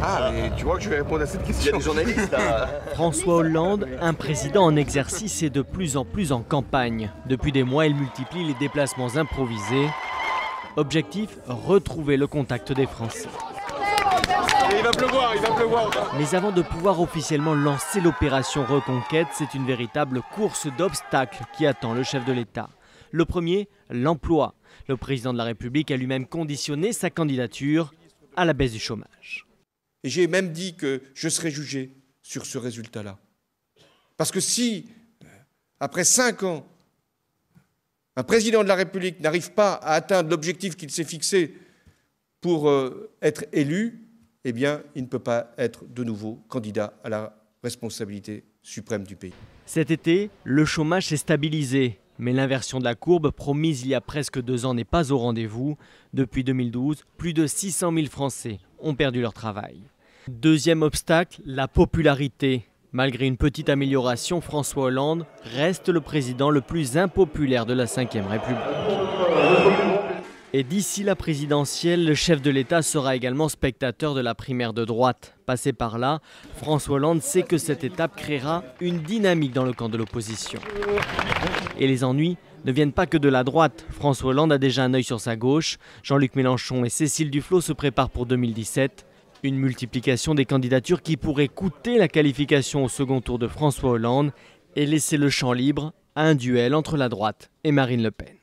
Ah, mais tu vois que je vais répondre à cette question. Il y a des journalistes là. François Hollande, un président en exercice et de plus en plus en campagne. Depuis des mois, il multiplie les déplacements improvisés. Objectif, retrouver le contact des Français. Il va pleuvoir. Mais avant de pouvoir officiellement lancer l'opération Reconquête, c'est une véritable course d'obstacles qui attend le chef de l'État. Le premier, l'emploi. Le président de la République a lui-même conditionné sa candidature à la baisse du chômage. Et j'ai même dit que je serais jugé sur ce résultat-là. Parce que si, après 5 ans, un président de la République n'arrive pas à atteindre l'objectif qu'il s'est fixé pour être élu, eh bien, il ne peut pas être de nouveau candidat à la responsabilité suprême du pays. Cet été, le chômage s'est stabilisé. Mais l'inversion de la courbe promise il y a presque 2 ans n'est pas au rendez-vous. Depuis 2012, plus de 600 000 Français ont perdu leur travail. Deuxième obstacle, la popularité. Malgré une petite amélioration, François Hollande reste le président le plus impopulaire de la Ve République. Et d'ici la présidentielle, le chef de l'État sera également spectateur de la primaire de droite. Passé par là, François Hollande sait que cette étape créera une dynamique dans le camp de l'opposition. Et les ennuis ne viennent pas que de la droite. François Hollande a déjà un œil sur sa gauche. Jean-Luc Mélenchon et Cécile Duflot se préparent pour 2017. Une multiplication des candidatures qui pourrait coûter la qualification au second tour de François Hollande et laisser le champ libre à un duel entre la droite et Marine Le Pen.